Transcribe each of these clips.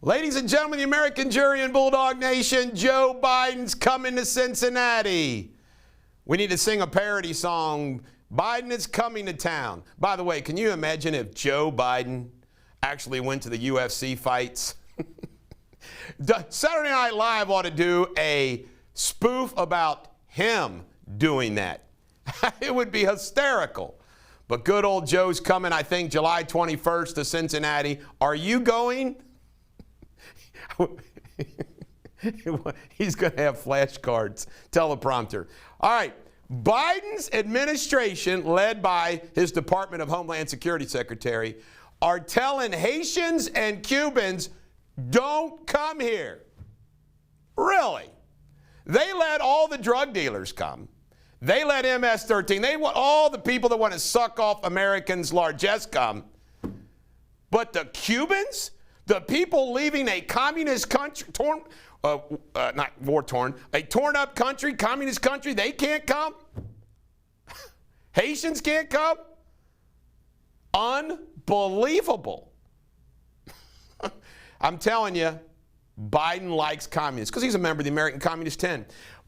Ladies and gentlemen, the American jury and Bulldog Nation, Joe Biden's coming to Cincinnati. We need to sing a parody song. Biden is coming to town. By the way, can you imagine if Joe Biden actually went to the UFC fights? Saturday Night Live ought to do a spoof about him doing that. It would be hysterical. But good old Joe's coming, I think, July 21st to Cincinnati. Are you going? He's going to have flashcards, teleprompter. All right. Biden's administration, led by his Department of Homeland Security Secretary, are telling Haitians and Cubans, don't come here. Really? They let all the drug dealers come. They let MS-13. They want all the people that want to suck off Americans' largesse come. But the Cubans, the people leaving a communist country, not war-torn, a torn-up country, communist country, they can't come? Haitians can't come? Unbelievable. I'm telling you, Biden likes communists because he's a member of the American Communist 10.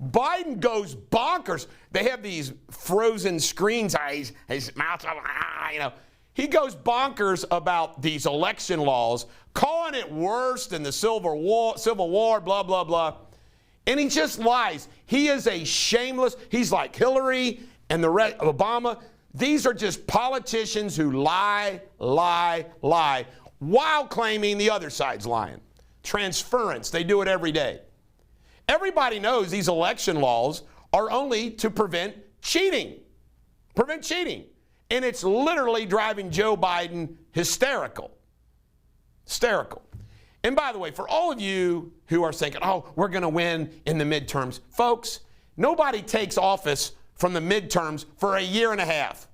Biden goes bonkers. They have these frozen screens, his mouth, you know. He goes bonkers about these election laws, calling it worse than the Civil War, blah, blah, blah. And he just lies. He is a shameless, he's like Hillary and the rest of Obama. These are just politicians who lie, while claiming the other side's lying. Transference, they do it every day. Everybody knows these election laws are only to prevent cheating. Prevent cheating. And it's literally driving Joe Biden hysterical. Hysterical. And by the way, for all of you who are thinking, oh, we're going to win in the midterms, folks, nobody takes office from the midterms for a year and a half.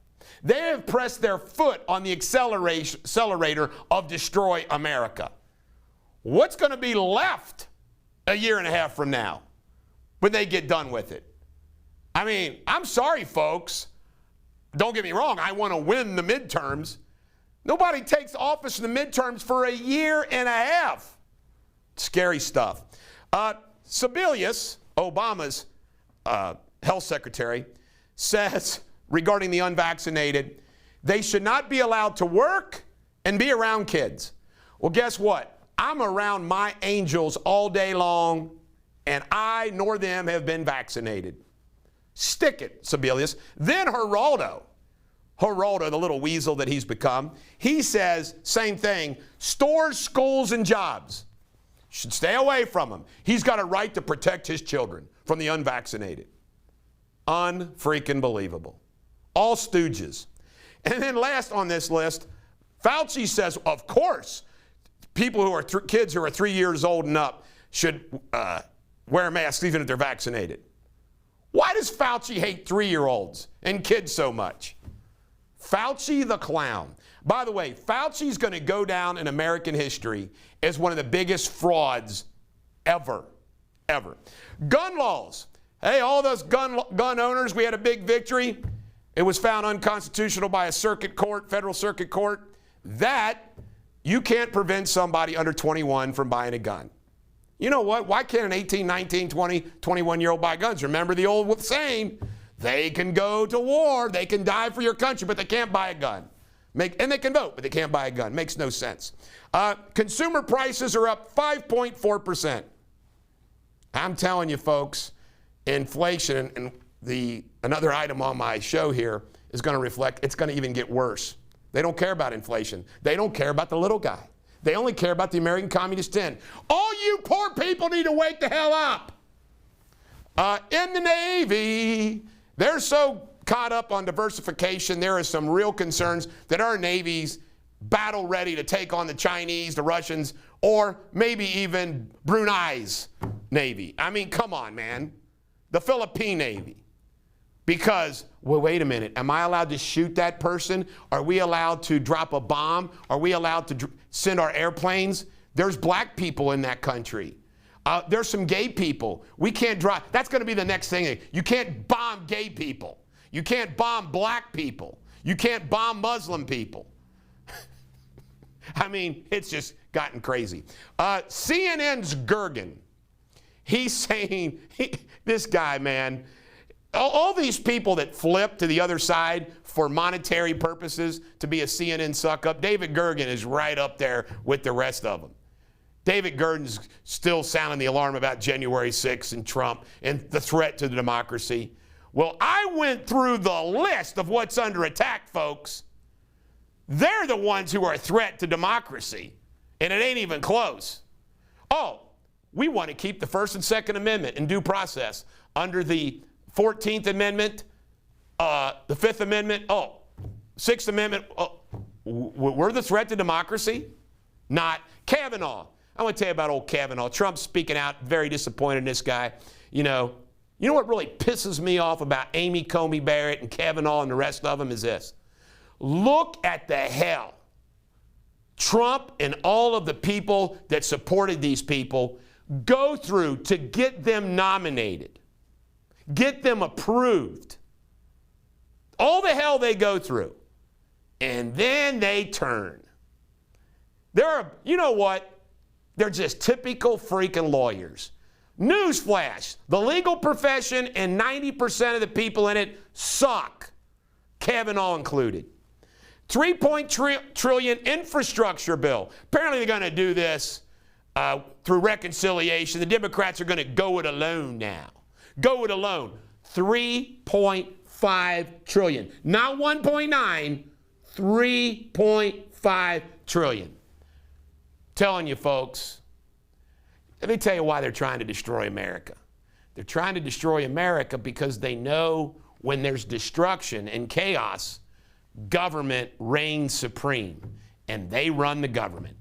They have pressed their foot on the accelerator of destroy America. What's going to be left a year and a half from now when they get done with it? I mean, I'm sorry, folks. Don't get me wrong, I want to win the midterms. Nobody takes office in the midterms for a year and a half. Scary stuff. Sebelius, Obama's health secretary, says regarding the unvaccinated, they should not be allowed to work and be around kids. Well, guess what? I'm around my angels all day long, and I nor them have been vaccinated. Stick it, Sebelius. Then Geraldo, the little weasel that he's become, he says, same thing, stores, schools, and jobs should stay away from him. He's got a right to protect his children from the unvaccinated. Unfreaking believable. All stooges. And then last on this list, Fauci says, of course, people who are kids who are 3 years old and up should wear masks even if they're vaccinated. Why does Fauci hate 3-year-olds and kids so much? Fauci the clown. By the way, Fauci's going to go down in American history as one of the biggest frauds ever. Gun laws. Hey, all those gun owners, we had a big victory. It was found unconstitutional by a circuit court, federal circuit court. That you can't prevent somebody under 21 from buying a gun. You know what? Why can't an 18, 19, 20, 21-year-old buy guns? Remember the old saying, they can go to war, they can die for your country, but they can't buy a gun. And they can vote, but they can't buy a gun. Makes no sense. Consumer prices are up 5.4%. I'm telling you, folks, inflation, and another item on my show here is going to reflect, it's going to even get worse. They don't care about inflation. They don't care about the little guy. They only care about the American Communist 10. All you poor people need to wake the hell up. In the Navy, they're so caught up on diversification, there are some real concerns that our Navy's battle ready to take on the Chinese, the Russians, or maybe even Brunei's Navy. I mean, come on, man. The Philippine Navy. Because, well, wait a minute, am I allowed to shoot that person? Are we allowed to drop a bomb? Are we allowed to send our airplanes? There's black people in that country. There's some gay people. We can't drop, that's going to be the next thing. You can't bomb gay people. You can't bomb black people. You can't bomb Muslim people. I mean, it's just gotten crazy. CNN's Gergen, he's saying, this guy, man, all these people that flip to the other side for monetary purposes to be a CNN suck-up, David Gergen is right up there with the rest of them. David Gergen's still sounding the alarm about January 6th and Trump and the threat to the democracy. Well, I went through the list of what's under attack, folks. They're the ones who are a threat to democracy, and it ain't even close. Oh, we want to keep the First and Second Amendment in due process. Under the 14th Amendment, the Fifth Amendment, Sixth Amendment, we're the threat to democracy? Not. Kavanaugh. I want to tell you about old Kavanaugh. Trump's speaking out, very disappointed in this guy. You know what really pisses me off about Amy Coney Barrett and Kavanaugh and the rest of them is this. Look at the hell Trump and all of the people that supported these people go through to get them nominated, get them approved. All the hell they go through. And then they turn. You know what? They're just typical freaking lawyers. Newsflash, the legal profession and 90% of the people in it suck, Kavanaugh included. $3.3 trillion infrastructure bill. Apparently they're going to do this through reconciliation. The Democrats are going to go it alone now. Go it alone. $3.5 trillion. Not 1.9, $3.5 trillion. Telling you, folks, let me tell you why they're trying to destroy America. They're trying to destroy America because they know when there's destruction and chaos, government reigns supreme, and they run the government.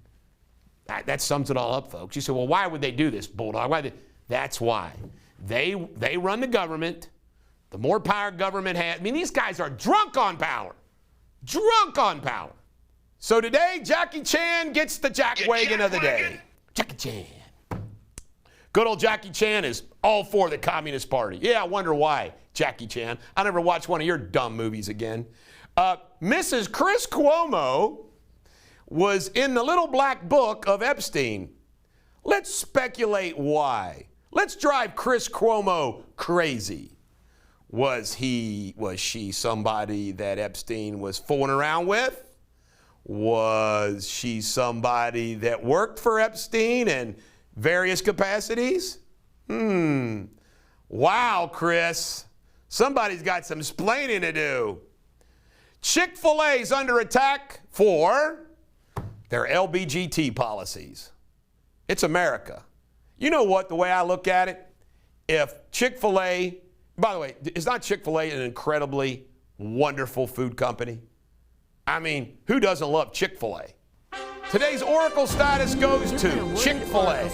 That sums it all up, folks. You say, well, why would they do this, Bulldog? That's why. They run the government. The more power government has, I mean, these guys are drunk on power. Drunk on power. So today, Jackie Chan gets the jackwagon of the day. Jackie Chan. Good old Jackie Chan is all for the Communist Party. Yeah, I wonder why, Jackie Chan. I'll never watch one of your dumb movies again. Mrs. Chris Cuomo was in the little black book of Epstein. Let's speculate why. Let's drive Chris Cuomo crazy. Was she somebody that Epstein was fooling around with? Was she somebody that worked for Epstein in various capacities? Wow, Chris. Somebody's got some splaining to do. Chick-Fil-A is under attack for their LBGT policies. It's America. You know what, the way I look at it, if Chick-Fil-A, by the way, is not Chick-Fil-A an incredibly wonderful food company? I mean, who doesn't love Chick-Fil-A? Today's Oracle status goes to Chick-Fil-A.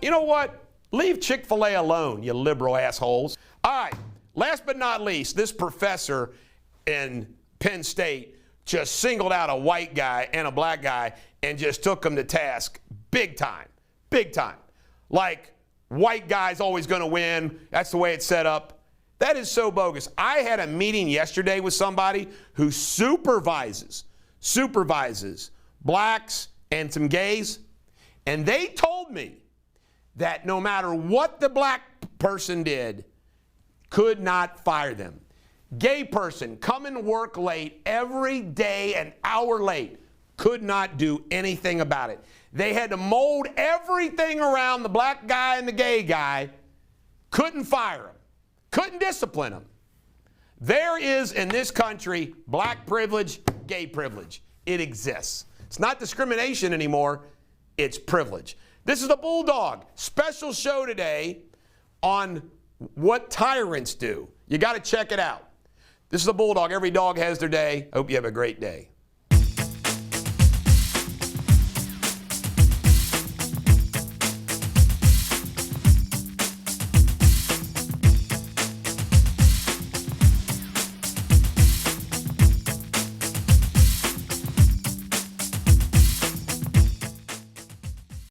You know what? Leave Chick-Fil-A alone, you liberal assholes. All right, last but not least, this professor in Penn State just singled out a white guy and a black guy and just took them to task big time, big time. Like, white guy's always going to win. That's the way it's set up. That is so bogus. I had a meeting yesterday with somebody who supervises blacks and some gays, and they told me that no matter what the black person did, could not fire them. Gay person, come and work late every day, an hour late, could not do anything about it. They had to mold everything around the black guy and the gay guy, couldn't fire him. Couldn't discipline them. There is in this country black privilege, gay privilege. It exists. It's not discrimination anymore. It's privilege. This is the Bulldog special show today on what tyrants do. You got to check it out. This is the Bulldog. Every dog has their day. Hope you have a great day.